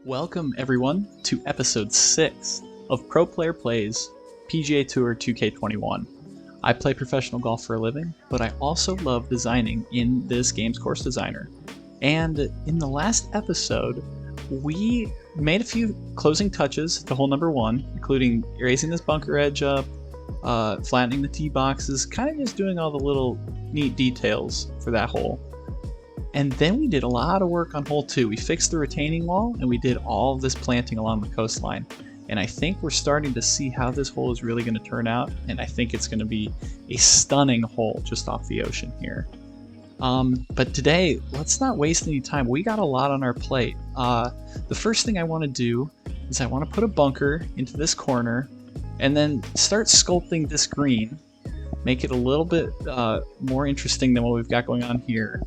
Welcome everyone to episode 6 of Pro Player Plays PGA Tour 2K21. I play professional golf for a living, but I also love designing in this game's course designer. And in the last episode, we made a few closing touches to hole number 1, including raising this bunker edge up, flattening the tee boxes, kind of just doing all the little neat details for that hole. And then we did a lot of work on hole 2. We fixed the retaining wall and we did all of this planting along the coastline. And I think we're starting to see how this hole is really going to turn out, and I think it's going to be a stunning hole just off the ocean here. But today, let's not waste any time. We got a lot on our plate. The first thing I want to do is I want to put a bunker into this corner and then start sculpting this green, make it a little bit more interesting than what we've got going on here.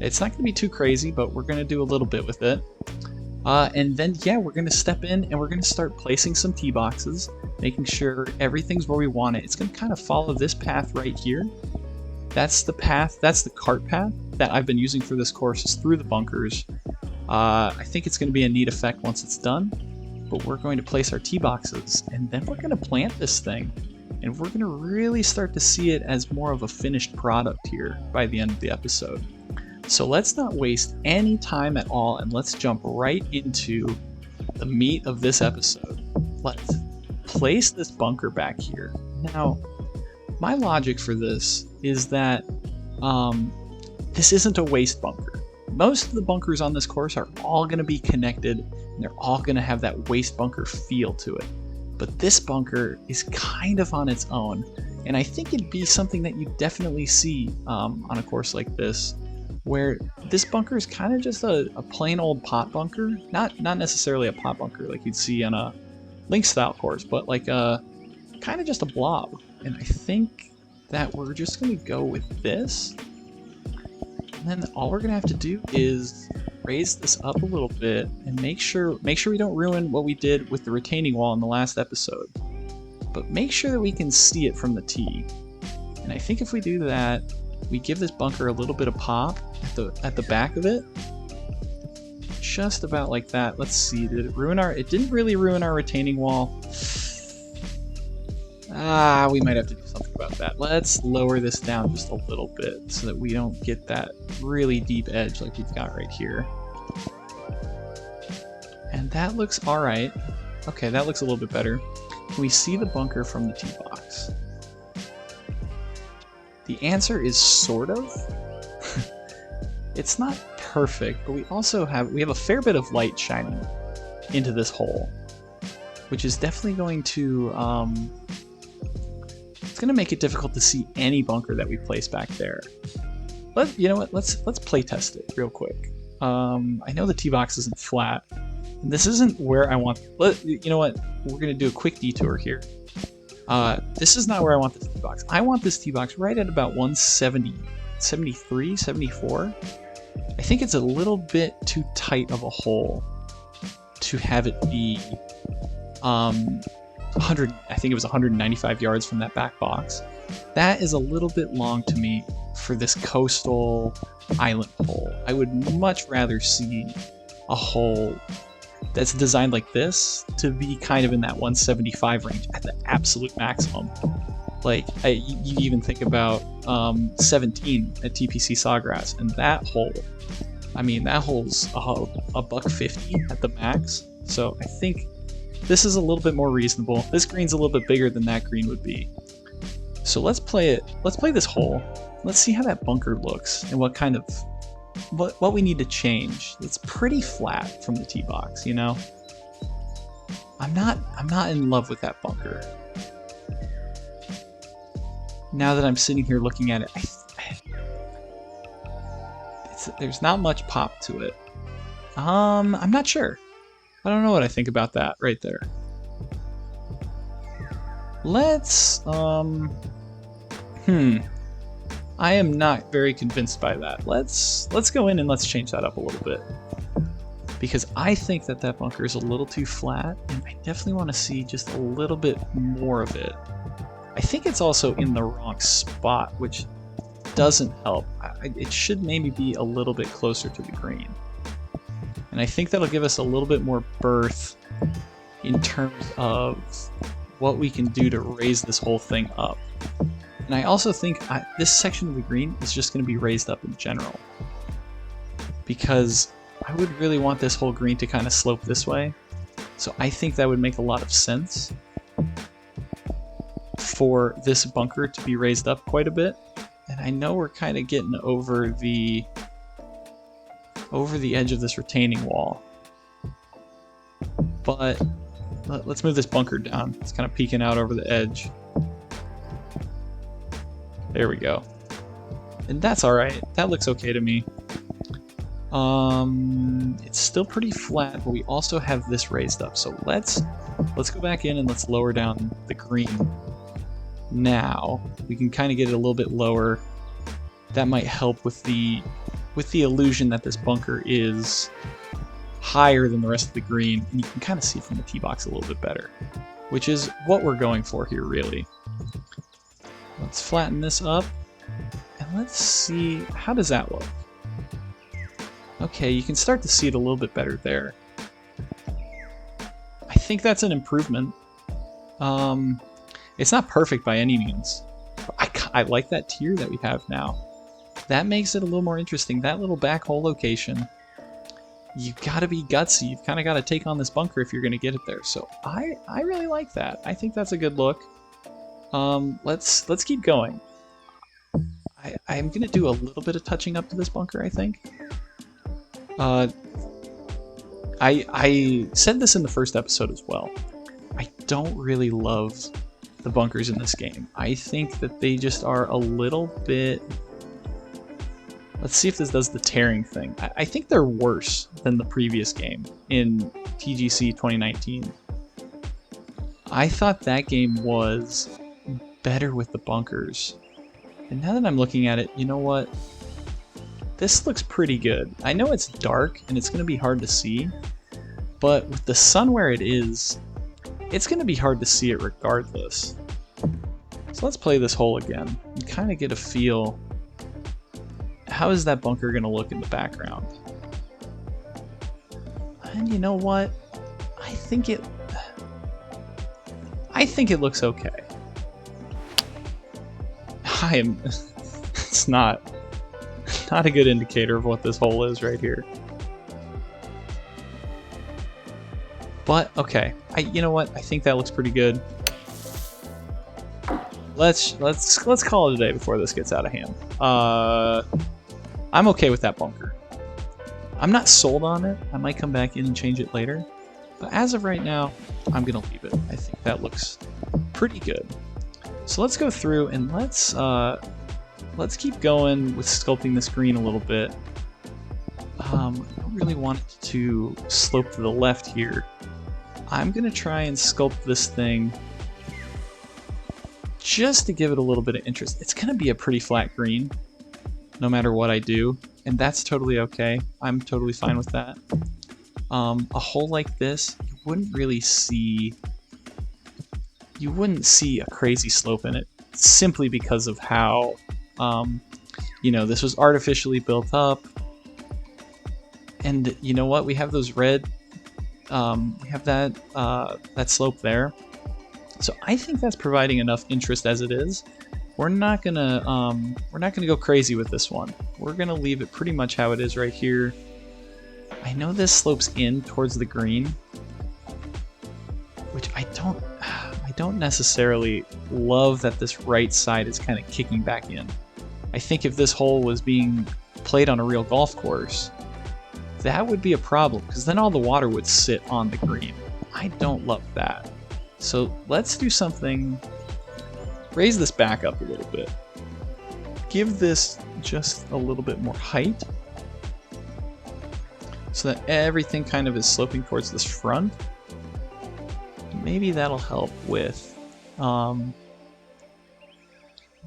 It's not going to be too crazy, but we're going to do a little bit with it. And then, yeah, we're going to step in and we're going to start placing some tee boxes, making sure everything's where we want it. It's going to kind of follow this path right here. That's the path, that's the cart path that I've been using for this course, is through the bunkers. I think it's going to be a neat effect once it's done, but we're going to place our tee boxes and then we're going to plant this thing. And we're going to really start to see it as more of a finished product here by the end of the episode. So let's not waste any time at all and let's jump right into the meat of this episode. Let's place this bunker back here. Now, my logic for this is that this isn't a waste bunker. Most of the bunkers on this course are all going to be connected and they're all going to have that waste bunker feel to it. But this bunker is kind of on its own, and I think it'd be something that you definitely see on a course like this, where this bunker is kind of just a plain old pot bunker, not necessarily a pot bunker like you'd see on a link style course, but like a kind of just a blob. And I think that we're just going to go with this, and then all we're going to have to do is raise this up a little bit and make sure we don't ruin what we did with the retaining wall in the last episode, but make sure that we can see it from the tee. And I think if we do that, we give this bunker a little bit of pop at the back of it, just about like that. Let's see, did it ruin our? It didn't really ruin our retaining wall. We might have to do something about that. Let's lower this down just a little bit so that we don't get that really deep edge like we've got right here. And that looks all right. Okay, that looks a little bit better. Can we see the bunker from the tee box? The answer is sort of. It's not perfect, but we have a fair bit of light shining into this hole, which is definitely going to it's going to make it difficult to see any bunker that we place back there. You know what? Let's play test it real quick. I know the tee box isn't flat, and this isn't where I want. You know what? We're going to do a quick detour here. This is not where I want this tee box. I want this tee box right at about 170, 73, 74. I think it's a little bit too tight of a hole to have it be 100. I think it was 195 yards from that back box. That is a little bit long to me for this coastal island hole. I would much rather see a hole that's designed like this to be kind of in that 175 range at the absolute maximum. Like, you even think about 17 at TPC Sawgrass, and that hole, I mean, that hole's a $150 at the max. So I think this is a little bit more reasonable. This green's a little bit bigger than that green would be. So let's play it. Let's play this hole. Let's see how that bunker looks and what kind of what we need to change. It's pretty flat from the tee box, you know. I'm not in love with that bunker. Now that I'm sitting here looking at it, there's not much pop to it. I'm not sure. I don't know what I think about that right there. Let's I am not very convinced by that. Let's go in and let's change that up a little bit, because I think that bunker is a little too flat, and I definitely want to see just a little bit more of it. I think it's also in the wrong spot, which doesn't help. It should maybe be a little bit closer to the green. And And I think that'll give us a little bit more berth in terms of what we can do to raise this whole thing up. And I also think this section of the green is just going to be raised up in general, because I would really want this whole green to kind of slope this way. So I think that would make a lot of sense for this bunker to be raised up quite a bit. And I know we're kind of getting over the edge of this retaining wall, but let's move this bunker down. It's kind of peeking out over the edge. There we go. And that's alright. That looks okay to me. It's still pretty flat, but we also have this raised up. So let's go back in and let's lower down the green. Now we can kind of get it a little bit lower. That might help with the illusion that this bunker is higher than the rest of the green, and you can kind of see from the tee box a little bit better, which is what we're going for here, really. Let's flatten this up, and let's see, how does that look? Okay, you can start to see it a little bit better there. I think that's an improvement. It's not perfect by any means, but I like that tier that we have now. That makes it a little more interesting. That little back hole location, you've got to be gutsy. You've kind of got to take on this bunker if you're going to get it there. So I really like that. I think that's a good look. Let's keep going. I'm going to do a little bit of touching up to this bunker, I think. I said this in the first episode as well. I don't really love the bunkers in this game. I think that they just are a little bit... Let's see if this does the tearing thing. I think they're worse than the previous game in TGC 2019. I thought that game was better with the bunkers. And now that I'm looking at it, you know what? This looks pretty good. I know it's dark and it's going to be hard to see, but with the sun where it is, it's going to be hard to see it regardless. So let's play this hole again and kind of get a feel. How is that bunker going to look in the background? And you know what? I think it looks okay. It's not a good indicator of what this hole is right here. But okay, you know what? I think that looks pretty good. Let's call it a day before this gets out of hand. I'm okay with that bunker. I'm not sold on it. I might come back in and change it later. But as of right now, I'm gonna leave it. I think that looks pretty good. So let's go through and let's keep going with sculpting this green a little bit. I don't really want it to slope to the left here. I'm gonna try and sculpt this thing just to give it a little bit of interest. It's gonna be a pretty flat green no matter what I do, and that's totally okay. I'm totally fine with that. A hole like this, you wouldn't see a crazy slope in it, simply because of how you know, this was artificially built up. And you know what, we have those red we have that slope there, so I think that's providing enough interest as it is. We're not gonna go crazy with this one. We're gonna leave it pretty much how it is right here. I know this slopes in towards the green, which I don't necessarily love that this right side is kind of kicking back in. I think if this hole was being played on a real golf course, that would be a problem, because then all the water would sit on the green. I don't love that. So let's do something, raise this back up a little bit. Give this just a little bit more height, so that everything kind of is sloping towards this front. Maybe that'll help with the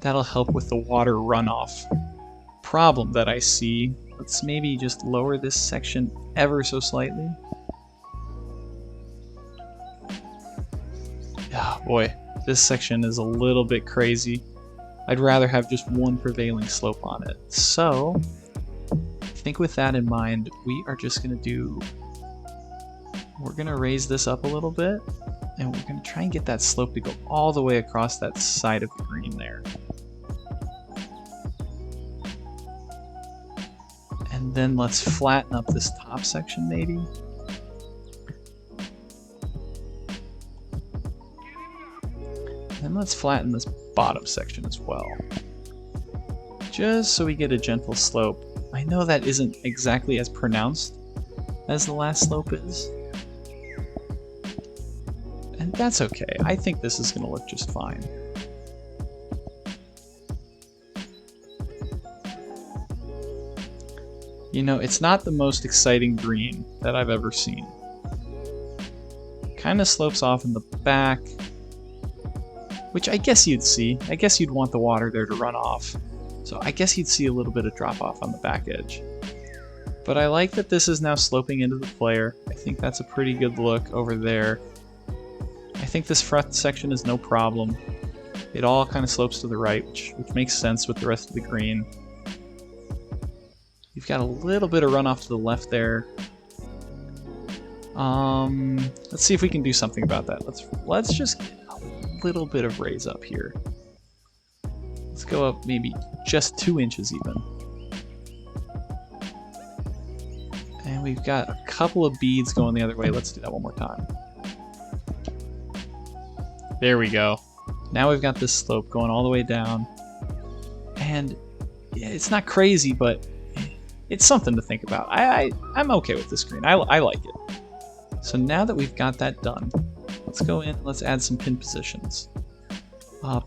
water runoff problem that I see. Let's maybe just lower this section ever so slightly. Oh boy, this section is a little bit crazy. I'd rather have just one prevailing slope on it. So I think with that in mind, we are just gonna we're gonna raise this up a little bit, and we're gonna try and get that slope to go all the way across that side of the green there. And then let's flatten up this top section maybe. And let's flatten this bottom section as well. Just so we get a gentle slope. I know that isn't exactly as pronounced as the last slope is. And that's okay. I think this is going to look just fine. You know, it's not the most exciting green that I've ever seen. Kind of slopes off in the back, which I guess you'd see. I guess you'd want the water there to run off. So I guess you'd see a little bit of drop off on the back edge. But I like that this is now sloping into the player. I think that's a pretty good look over there. I think this front section is no problem. It all kind of slopes to the right, which makes sense with the rest of the green. You've got a little bit of runoff to the left there. Let's see if we can do something about that. Let's just get a little bit of raise up here. Let's go up maybe just 2 inches even. And we've got a couple of beads going the other way. Let's do that one more time. There we go. Now we've got this slope going all the way down. And it's not crazy, but it's something to think about. I'm okay with this green. I like it. So now that we've got that done, let's go in, let's add some pin positions.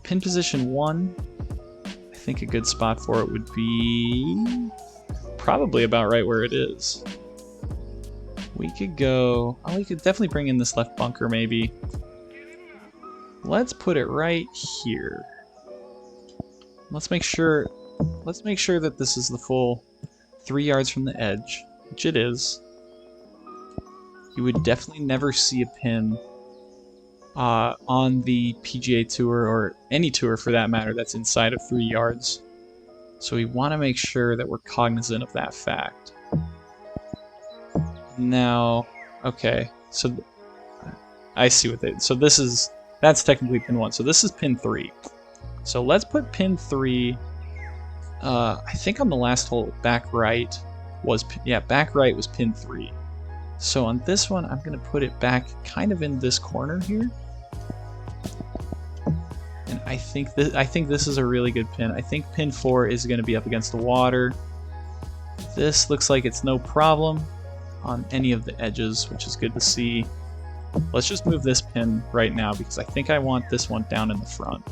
Pin position 1, I think a good spot for it would be probably about right where it is. We could go, we could definitely bring in this left bunker maybe. Let's put it right here. Let's make sure that this is the full 3 yards from the edge, which it is. You would definitely never see a pin on the PGA Tour, or any tour for that matter, that's inside of 3 yards. So we want to make sure that we're cognizant of that fact. Now, okay, so I see what they, so that's technically pin 1. So this is pin 3. So let's put pin 3, I think on the last hole, back right was pin 3. So on this one, I'm going to put it back kind of in this corner here. And I think this is a really good pin. I think pin 4 is going to be up against the water. This looks like it's no problem on any of the edges, which is good to see. Let's just move this pin right now because I think I want this one down in the front.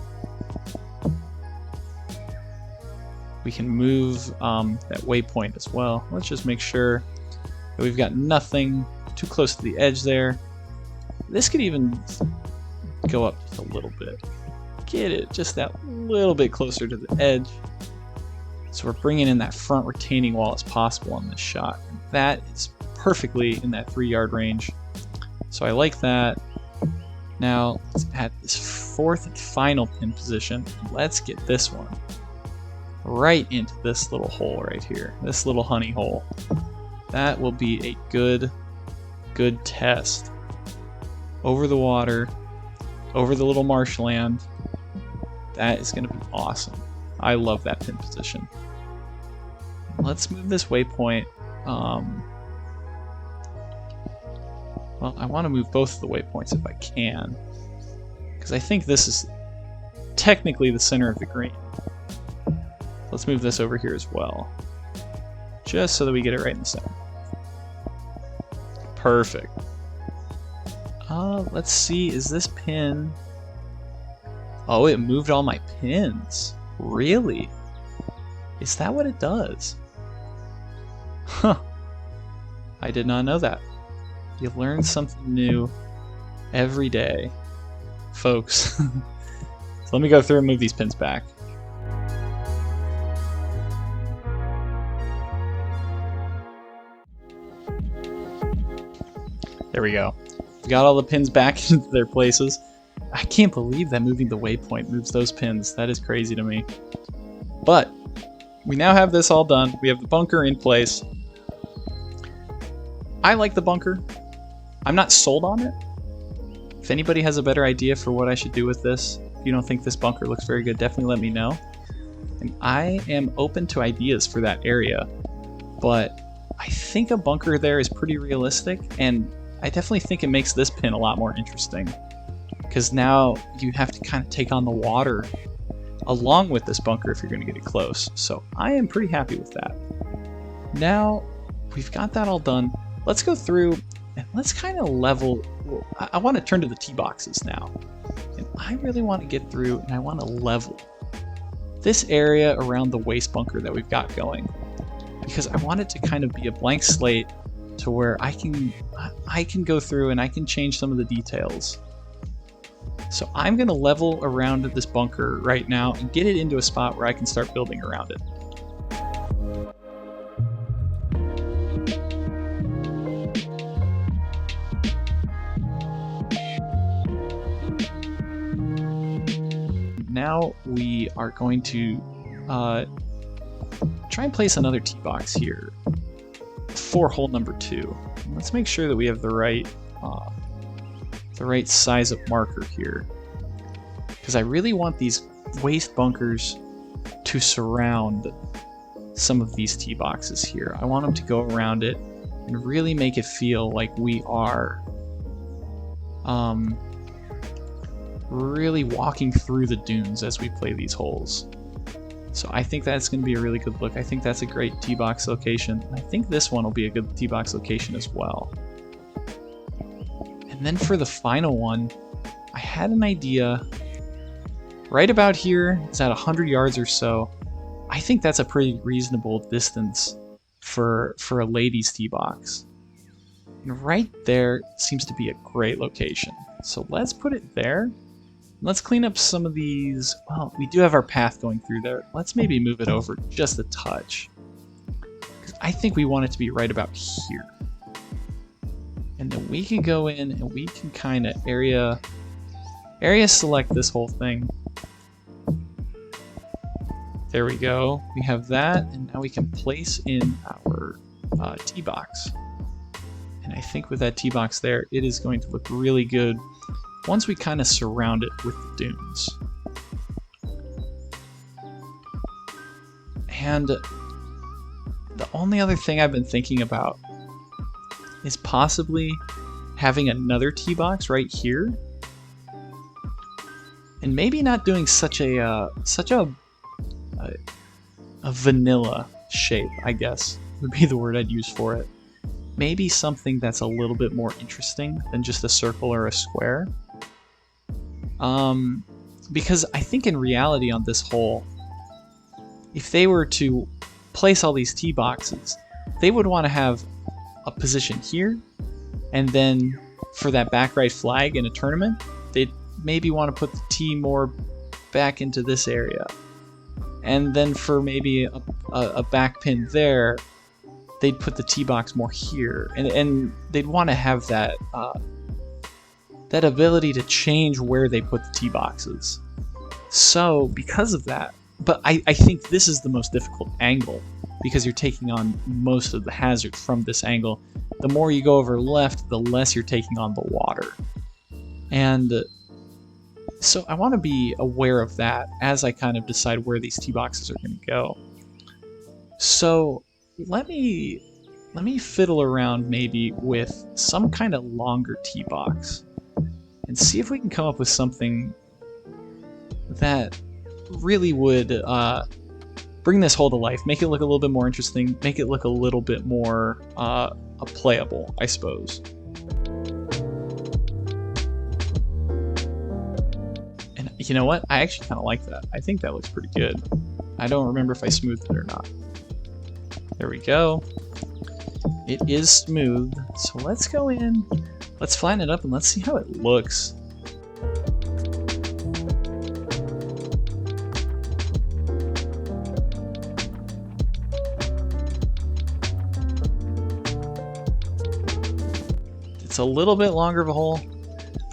We can move that waypoint as well. Let's just make sure that we've got nothing too close to the edge there. This could even go up just a little bit. Get it just that little bit closer to the edge. So we're bringing in that front retaining wall as possible on this shot. And that is perfectly in that 3-yard range. So I like that. Now let's add this 4th and final pin position. Let's get this one right into this little hole right here. This little honey hole. That will be a good test. Over the water, over the little marshland. That is going to be awesome. I love that pin position. Let's move this waypoint. Well, I want to move both of the waypoints if I can, because I think this is technically the center of the green. Let's move this over here as well, just so that we get it right in the center. Perfect. Let's see, is this pin... Oh, it moved all my pins. Really? Is that what it does? Huh. I did not know that. You learn something new every day, folks. So let me go through and move these pins back. There we go. We got all the pins back into their places. I can't believe that moving the waypoint moves those pins. That is crazy to me. But we now have this all done. We have the bunker in place. I like the bunker. I'm not sold on it. If anybody has a better idea for what I should do with this, if you don't think this bunker looks very good, definitely let me know. And I am open to ideas for that area, but I think a bunker there is pretty realistic, and I definitely think it makes this pin a lot more interesting, because now you have to kind of take on the water along with this bunker if you're going to get it close. So I am pretty happy with that. Now we've got that all done. Let's go through and let's kind of level. I want to turn to the tee boxes now, and I really want to get through and I want to level this area around the waste bunker that we've got going, because I want it to kind of be a blank slate to where I can go through and I can change some of the details. So I'm going to level around this bunker right now and get it into a spot where I can start building around it. Now we are going to try and place another tee box here for hole number 2. Let's make sure that we have the right size of marker here, because I really want these waste bunkers to surround some of these tee boxes here. I want them to go around it and really make it feel like we are really walking through the dunes as we play these holes. So I think that's going to be a really good look. I think that's a great tee box location. And I think this one will be a good tee box location as well. And then for the final one, I had an idea right about here. It's at 100 yards or so. I think that's a pretty reasonable distance for a ladies tee box. And right there seems to be a great location. So let's put it there. Let's clean up some of these. Well, we do have our path going through there. Let's maybe move it over just a touch, because I think we want it to be right about here. And then we can go in and we can kind of area select this whole thing. There we go. We have that, and now we can place in our tee box. And I think with that tee box there, it is going to look really good once we kind of surround it with the dunes. And the only other thing I've been thinking about is possibly having another tee box right here, and maybe not doing such a vanilla shape, I guess would be the word I'd use for it. Maybe something that's a little bit more interesting than just a circle or a square. Because I think in reality on this hole, if they were to place all these tee boxes, they would want to have a position here, and then for that back right flag in a tournament, they'd maybe want to put the tee more back into this area. And then for maybe a back pin there, they'd put the tee box more here, and they'd want to have that that ability to change where they put the tee boxes. So because of that, but I think this is the most difficult angle, because you're taking on most of the hazard from this angle. The more you go over left, the less you're taking on the water. And so I want to be aware of that as I kind of decide where these tee boxes are going to go. So let me fiddle around maybe with some kind of longer tee box and see if we can come up with something that really would bring this hole to life, make it look a little bit more interesting, make it look a little bit more playable, I suppose. And you know what? I actually kind of like that. I think that looks pretty good. I don't remember if I smoothed it or not. There we go. It is smooth. So let's go in, let's flatten it up, and let's see how it looks. It's a little bit longer of a hole.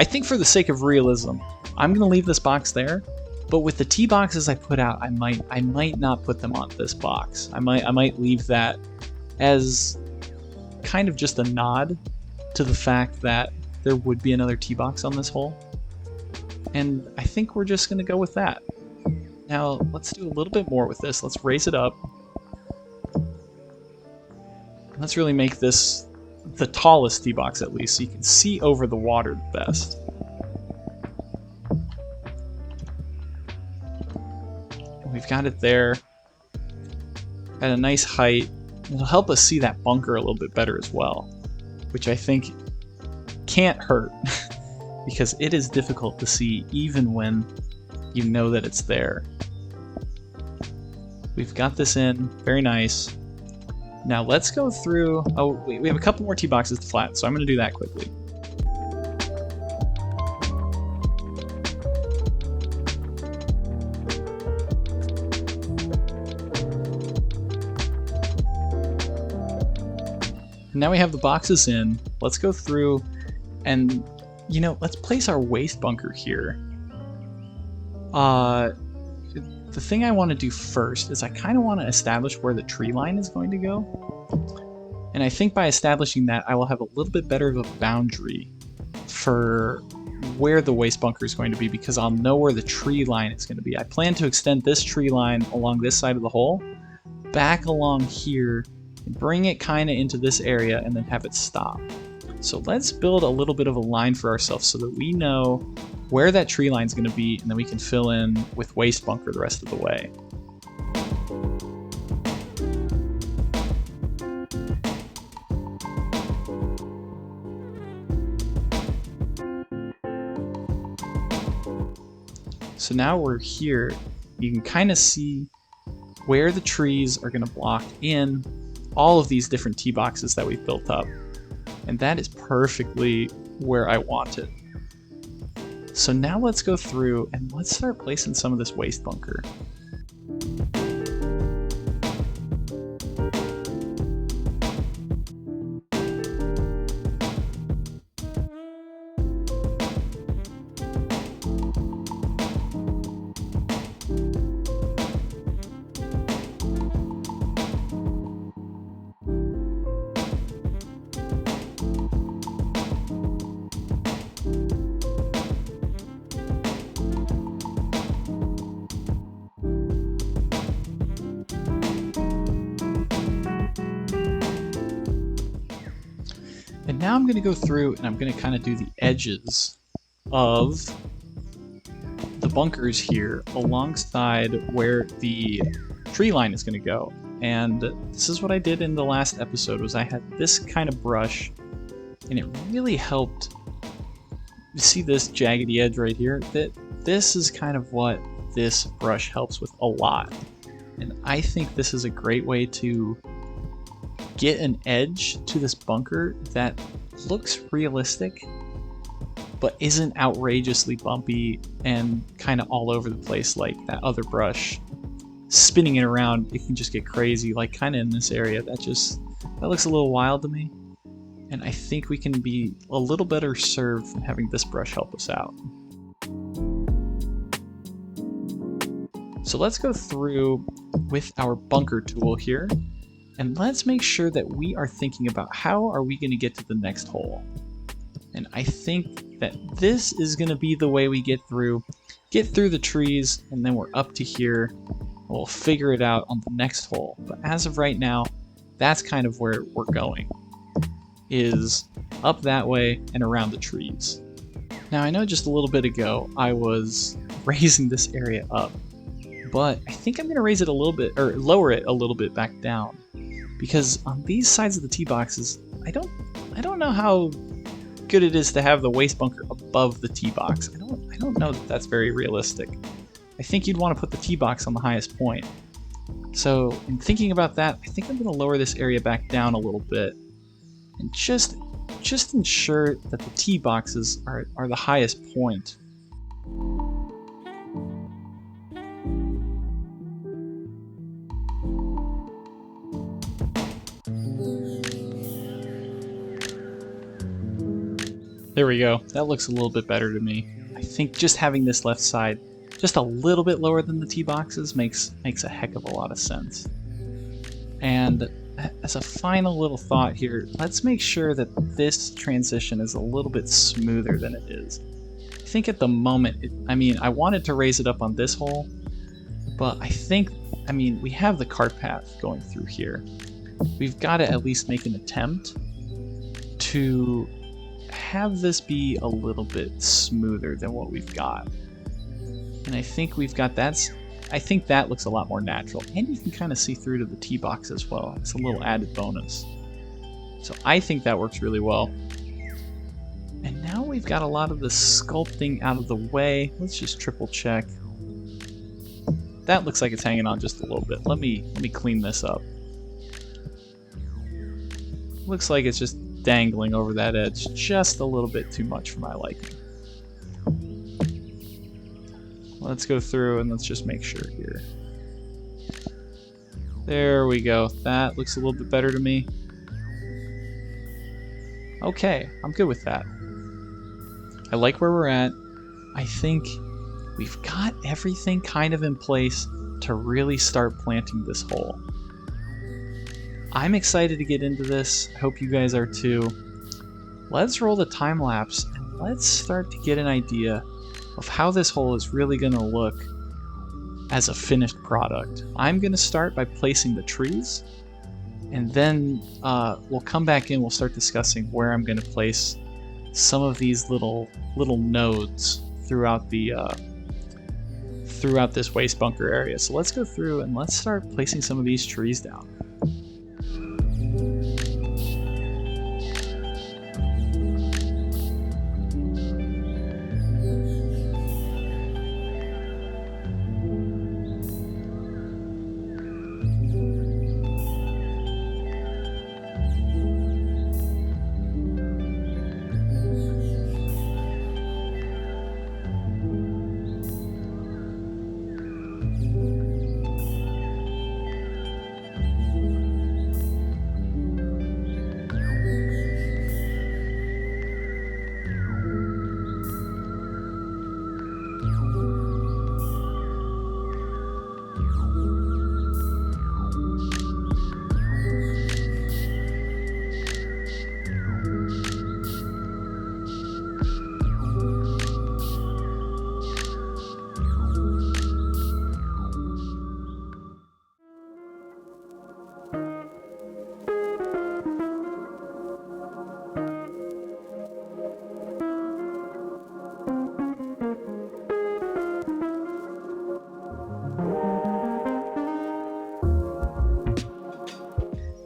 I think for the sake of realism, I'm gonna leave this box there, but with the tee boxes I put out, I might not put them on this box. I might leave that as kind of just a nod to the fact that there would be another tee box on this hole. And I think we're just going to go with that. Now, let's do a little bit more with this. Let's raise it up. Let's really make this the tallest tee box at least, so you can see over the water the best. And we've got it there at a nice height. It'll help us see that bunker a little bit better as well, which I think can't hurt because it is difficult to see even when you know that it's there. We've got this in, very nice. Now let's go through, oh wait, we have a couple more tee boxes to flatten, so I'm going to do that quickly. Now we have the boxes in, let's go through and, you know, let's place our waste bunker here. The thing I want to do first is I kind of want to establish where the tree line is going to go. And I think by establishing that, I will have a little bit better of a boundary for where the waste bunker is going to be, because I'll know where the tree line is going to be. I plan to extend this tree line along this side of the hole, back along here, and bring it kind of into this area and then have it stop. So let's build a little bit of a line for ourselves so that we know where that tree line is going to be, and then we can fill in with waste bunker the rest of the way. So now we're here, you can kind of see where the trees are going to block in all of these different tee boxes that we've built up. And that is perfectly where I want it. So now let's go through and let's start placing some of this waste bunker. And now I'm going to go through and I'm going to kind of do the edges of the bunkers here alongside where the tree line is going to go. And this is what I did in the last episode, was I had this kind of brush and it really helped. You see this jaggedy edge right here? This is kind of what this brush helps with a lot. And I think this is a great way to get an edge to this bunker that looks realistic but isn't outrageously bumpy and kind of all over the place like that other brush. Spinning it around, it can just get crazy, like kind of in this area. That looks a little wild to me, and I think we can be a little better served from having this brush help us out. So let's go through with our bunker tool here, and let's make sure that we are thinking about how are we going to get to the next hole. And I think that this is going to be the way we get through the trees, and then we're up to here. We'll figure it out on the next hole. But as of right now, that's kind of where we're going, is up that way and around the trees. Now I know just a little bit ago I was raising this area up, but I think I'm going to raise it a little bit, or lower it a little bit back down, because on these sides of the tee boxes, I don't know how good it is to have the waste bunker above the tee box. I don't know that that's very realistic. I think you'd want to put the tee box on the highest point. So in thinking about that, I think I'm going to lower this area back down a little bit and just ensure that the tee boxes are the highest point. There we go. That looks a little bit better to me. I think just having this left side just a little bit lower than the tee boxes makes a heck of a lot of sense. And as a final little thought here, let's make sure that this transition is a little bit smoother than it is. I think at the moment, I mean, I wanted to raise it up on this hole, but I mean, we have the cart path going through here. We've got to at least make an attempt to have this be a little bit smoother than what we've got. And I think we've got I think that looks a lot more natural. And you can kind of see through to the tee box as well. It's a little added bonus. So I think that works really well. And now we've got a lot of the sculpting out of the way. Let's just triple check. That looks like it's hanging on just a little bit. Let me clean this up. Looks like it's just dangling over that edge just a little bit too much for my liking. Let's go through and let's just make sure here. There we go. That looks a little bit better to me. Okay, I'm good with that. I like where we're at. I think we've got everything kind of in place to really start planting this hole. I'm excited to get into this. I hope you guys are too. Let's roll the time lapse and let's start to get an idea of how this hole is really going to look as a finished product. I'm going to start by placing the trees, and then we'll come back in, we'll start discussing where I'm going to place some of these little nodes throughout the throughout this waste bunker area. So let's go through and let's start placing some of these trees down.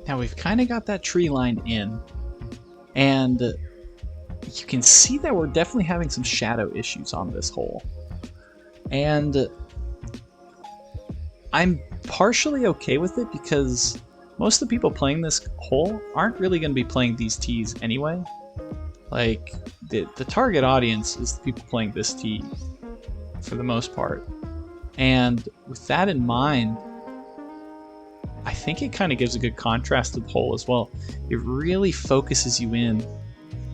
Now we've kind of got that tree line in, and you can see that we're definitely having some shadow issues on this hole. And I'm partially okay with it because most of the people playing this hole aren't really going to be playing these tees anyway. Like, the target audience is the people playing this tee for the most part. And with that in mind, I think it kind of gives a good contrast to the hole as well. It really focuses you in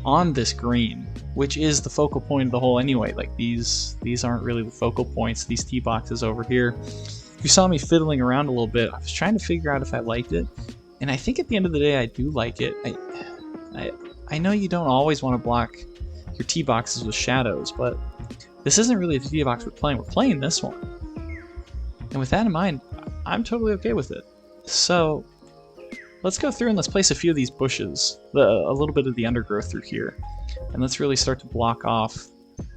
on this green, which is the focal point of the hole anyway. Like, these aren't really the focal points, these tee boxes over here. If you saw me fiddling around a little bit, I was trying to figure out if I liked it, and I think at the end of the day I do like it. I know you don't always want to block your tee boxes with shadows, but this isn't really the tee box we're playing this one. And with that in mind, I'm totally okay with it. So let's go through and let's place a few of these bushes, a little bit of the undergrowth through here, and let's really start to block off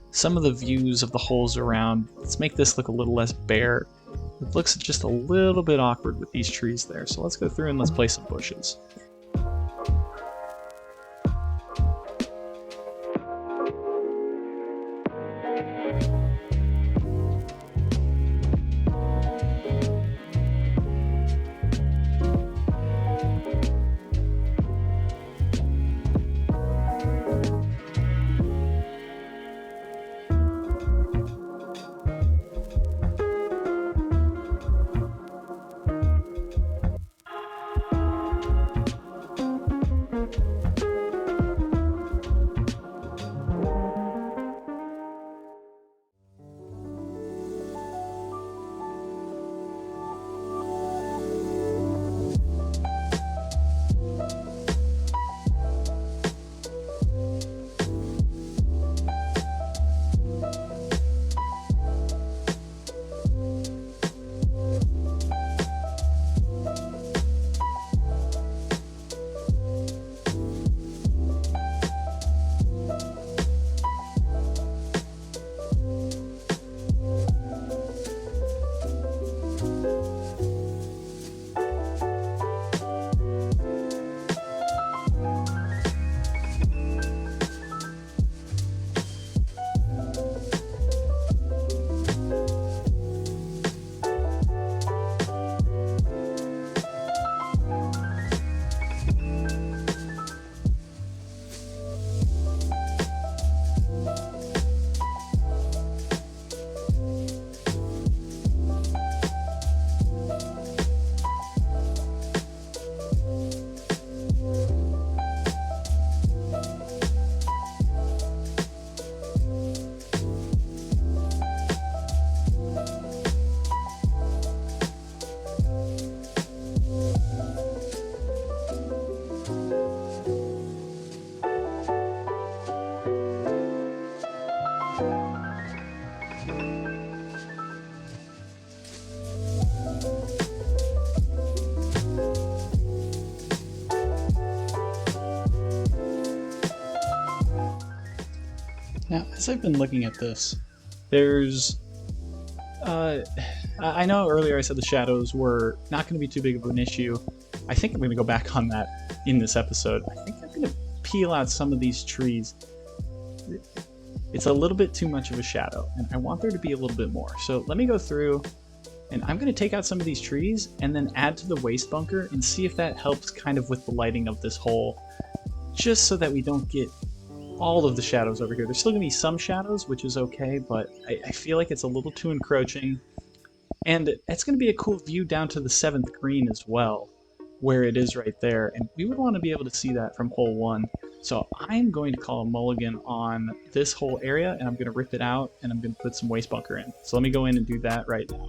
some of the views of the holes around. Let's make this look a little less bare. It looks just a little bit awkward with these trees there, so let's go through and let's place some bushes. Now, as I've been looking at this, there's I know earlier I said the shadows were not going to be too big of an issue. I think I'm going to go back on that in this episode. I think I'm going to peel out some of these trees. It's a little bit too much of a shadow, and I want there to be a little bit more. So let me go through, and I'm going to take out some of these trees and then add to the waste bunker and see if that helps kind of with the lighting of this hole, just so that we don't get all of the shadows over here. There's still going to be some shadows, which is okay, but I feel like it's a little too encroaching. And it's going to be a cool view down to the 7th green as well, where it is right there. And we would want to be able to see that from hole 1. So I'm going to call a mulligan on this whole area, and I'm going to rip it out, and I'm going to put some waste bunker in. So let me go in and do that right now.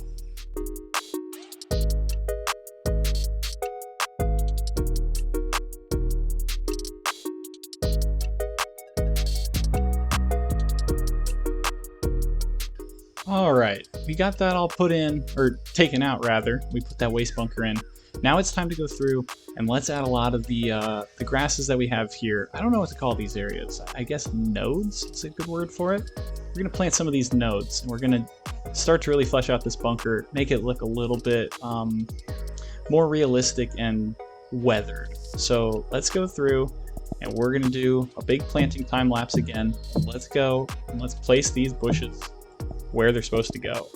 Alright, we got that all put in, or taken out rather. We put that waste bunker in. Now it's time to go through and let's add a lot of the grasses that we have here. I don't know what to call these areas. I guess nodes is a good word for it. We're going to plant some of these nodes, and we're going to start to really flesh out this bunker, make it look a little bit more realistic and weathered. So let's go through, and we're going to do a big planting time lapse again. Let's go, and let's place these bushes where they're supposed to go.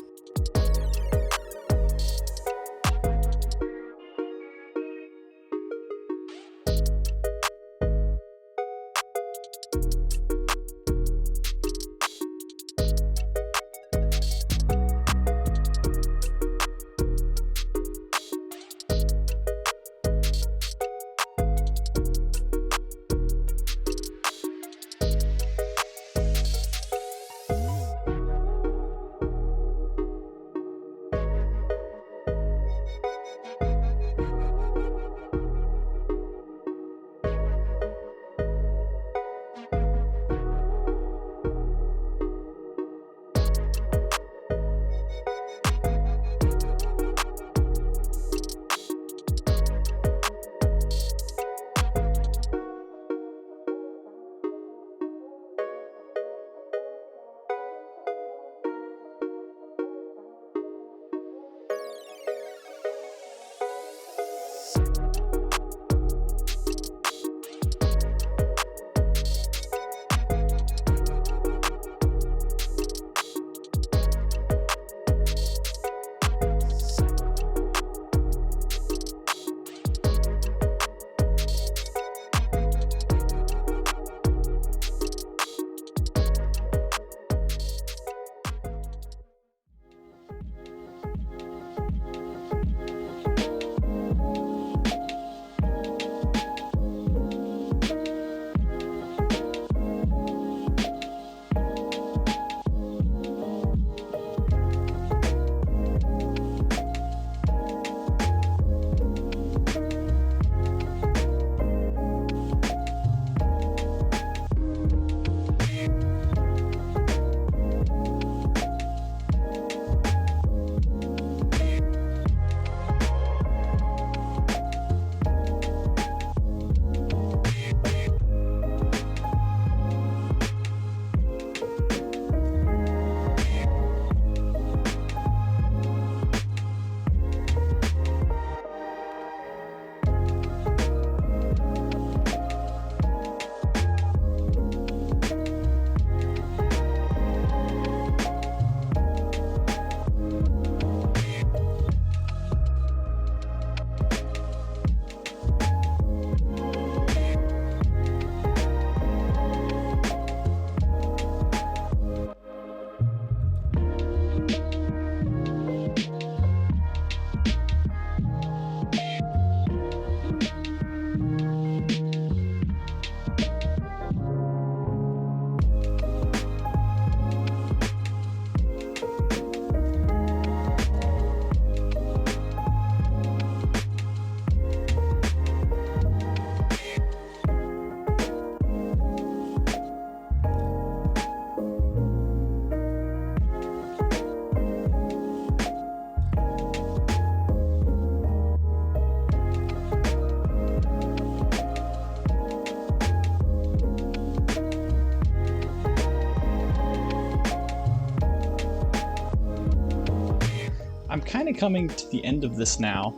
kind of coming to the end of this now,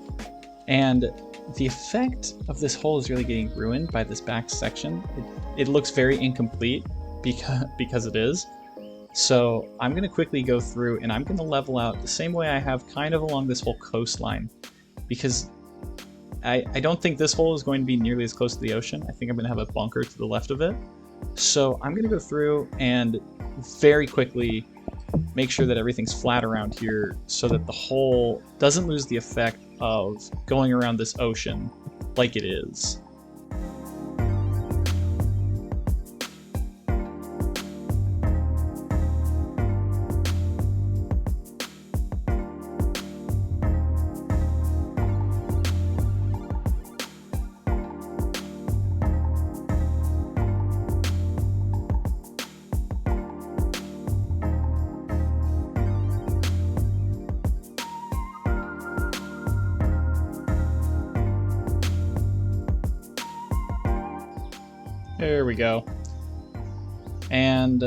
and the effect of this hole is really getting ruined by this back section. It looks very incomplete because it is. So I'm going to quickly go through and I'm going to level out the same way I have kind of along this whole coastline, because I don't think this hole is going to be nearly as close to the ocean. I think I'm going to have a bunker to the left of it. So I'm going to go through and very quickly make sure that everything's flat around here so that the hole doesn't lose the effect of going around this ocean like it is. There we go. And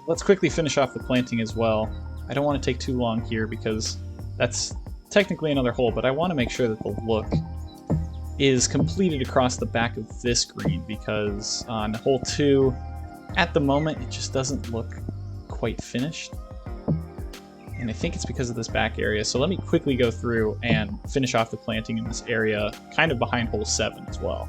let's quickly finish off the planting as well. I don't want to take too long here because that's technically another hole, but I want to make sure that the look is completed across the back of this green, because on hole 2, at the moment, it just doesn't look quite finished. And I think it's because of this back area. So let me quickly go through and finish off the planting in this area, kind of behind hole 7 as well.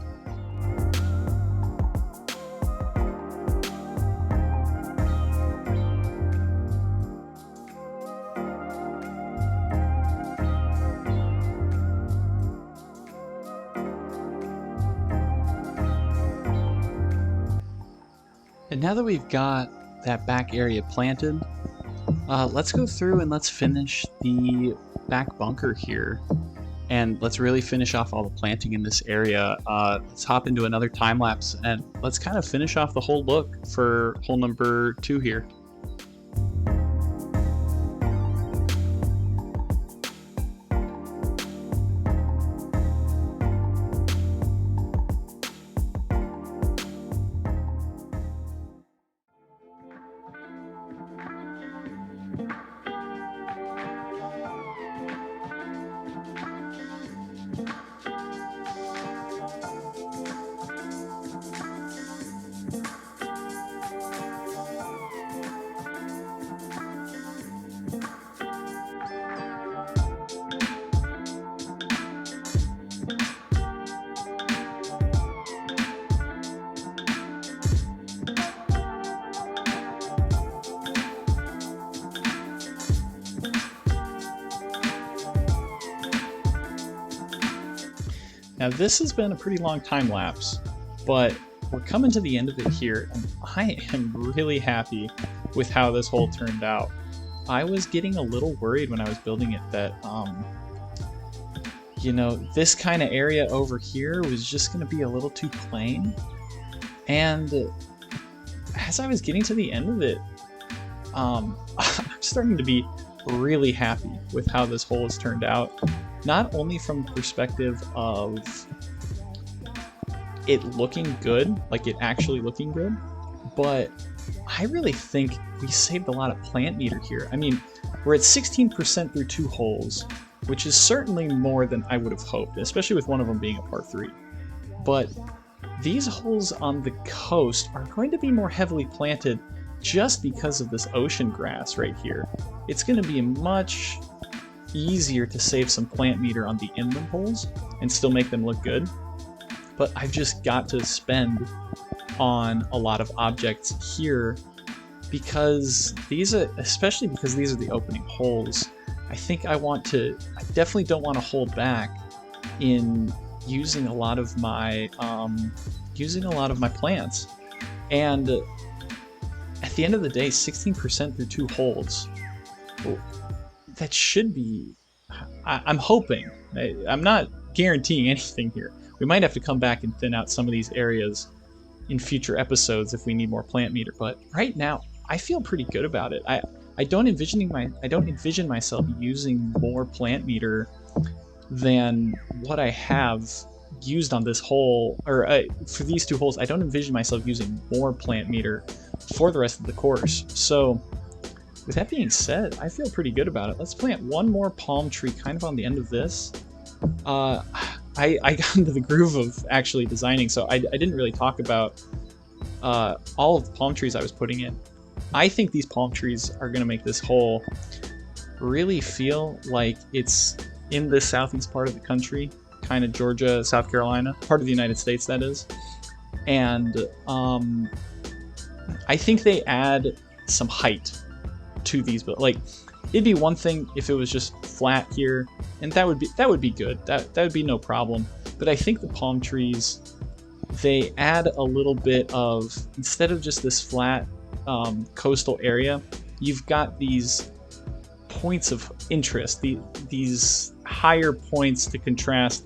And now that we've got that back area planted, let's go through and let's finish the back bunker here. And let's really finish off all the planting in this area. Let's hop into another time lapse and let's kind of finish off the whole look for hole number 2 here. Now this has been a pretty long time lapse, but we're coming to the end of it here, and I am really happy with how this hole turned out. I was getting a little worried when I was building it that, you know, this kind of area over here was just going to be a little too plain, and as I was getting to the end of it, I'm starting to be really happy with how this hole has turned out. Not only from the perspective of it looking good, like it actually looking good, but I really think we saved a lot of plant meter here. I mean, we're at 16% through 2 holes, which is certainly more than I would have hoped, especially with one of them being a par 3. But these holes on the coast are going to be more heavily planted just because of this ocean grass right here. It's going to be much easier to save some plant meter on the inland holes and still make them look good, but I've just got to spend on a lot of objects here because these are, especially because these are the opening holes, I think I definitely don't want to hold back in using a lot of my plants. And at the end of the day, 16% through 2 holes, that should be, I'm hoping, I'm not guaranteeing anything here. We might have to come back and thin out some of these areas in future episodes if we need more plant meter, but right now I feel pretty good about it. I don't envision myself using more plant meter than what I have used on this hole, or for these 2 holes. I don't envision myself using more plant meter for the rest of the course. So with that being said, I feel pretty good about it. Let's plant one more palm tree kind of on the end of this. I got into the groove of actually designing, so I didn't really talk about all of the palm trees I was putting in. I think these palm trees are going to make this hole really feel like it's in the southeast part of the country, kind of Georgia, South Carolina, part of the United States, that is. And I think they add some height to these, but like, it'd be one thing if it was just flat here, and that would be good. That would be no problem. But I think the palm trees, they add a little bit of, instead of just this flat coastal area, you've got these points of interest, these higher points to contrast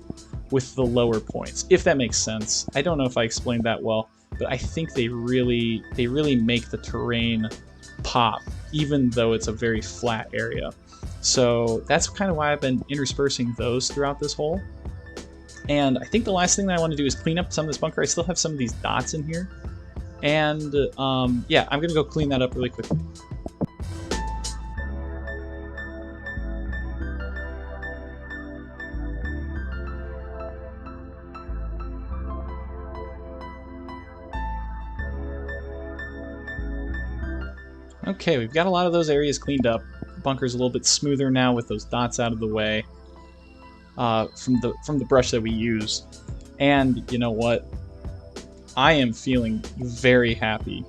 with the lower points, if that makes sense. I don't know if I explained that well, but I think they really make the terrain pop, even though it's a very flat area. So that's kind of why I've been interspersing those throughout this hole. And I think the last thing that I want to do is clean up some of this bunker. I still have some of these dots in here. And yeah, I'm gonna go clean that up really quickly. Okay, we've got a lot of those areas cleaned up. The bunker's a little bit smoother now with those dots out of the way from the brush that we use. And you know what? I am feeling very happy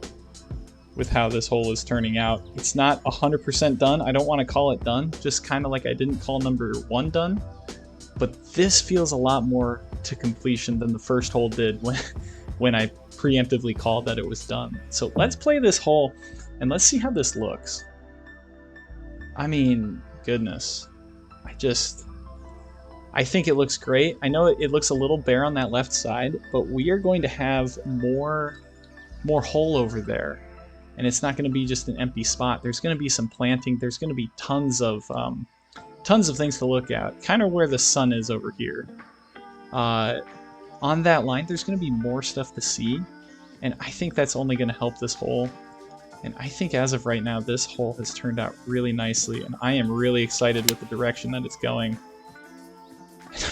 with how this hole is turning out. It's not 100% done. I don't want to call it done, just kind of like I didn't call number 1 done. But this feels a lot more to completion than the first hole did when I preemptively called that it was done. So let's play this hole and let's see how this looks. I mean, goodness. I think it looks great. I know it looks a little bare on that left side, but we are going to have more hole over there. And it's not going to be just an empty spot. There's going to be some planting. There's going to be tons of things to look at. Kind of where the sun is over here. On that line, there's going to be more stuff to see. And I think that's only going to help this hole. And I think as of right now, this hole has turned out really nicely. And I am really excited with the direction that it's going.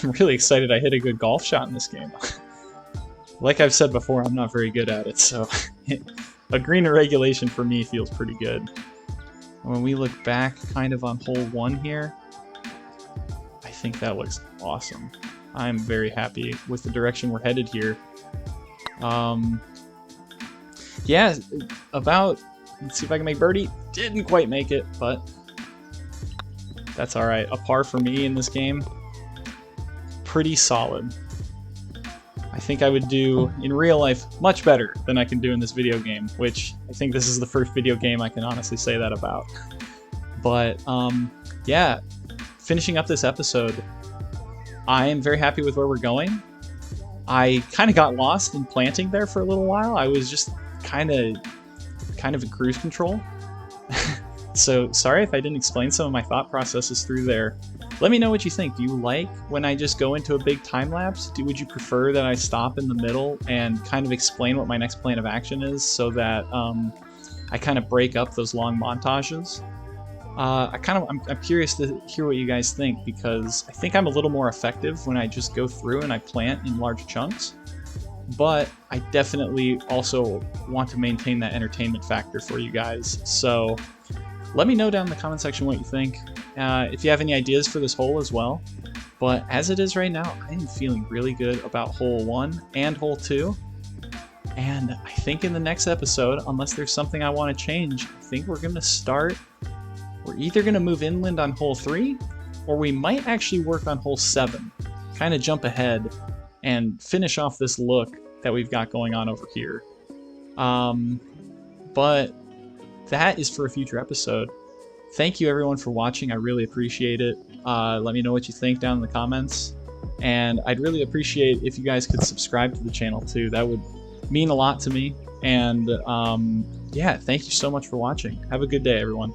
I'm really excited I hit a good golf shot in this game. Like I've said before, I'm not very good at it, so a green irregulation for me feels pretty good. When we look back kind of on hole 1 here, I think that looks awesome. I'm very happy with the direction we're headed here. Yeah, let's see if I can make birdie. Didn't quite make it, but that's alright. A par for me in this game. Pretty solid. I think I would do in real life much better than I can do in this video game, which I think this is the first video game I can honestly say that about. But yeah, finishing up this episode, I am very happy with where we're going. I kind of got lost in planting there for a little while. I was just kind of in cruise control. So sorry if I didn't explain some of my thought processes through there. Let me know what you think. Do you like when I just go into a big time lapse? Would you prefer that I stop in the middle and kind of explain what my next plan of action is so that I kind of break up those long montages? I'm curious to hear what you guys think, because I think I'm a little more effective when I just go through and I plant in large chunks. But I definitely also want to maintain that entertainment factor for you guys. So let me know down in the comment section what you think. If you have any ideas for this hole as well. But as it is right now, I am feeling really good about hole 1 and hole 2. And I think in the next episode, unless there's something I want to change, I think we're either going to move inland on hole 3, or we might actually work on hole 7. Kind of jump ahead and finish off this look that we've got going on over here. But that is for a future episode. Thank you everyone for watching. I really appreciate it. Let me know what you think down in the comments. And I'd really appreciate if you guys could subscribe to the channel too. That would mean a lot to me. And yeah, thank you so much for watching. Have a good day, everyone.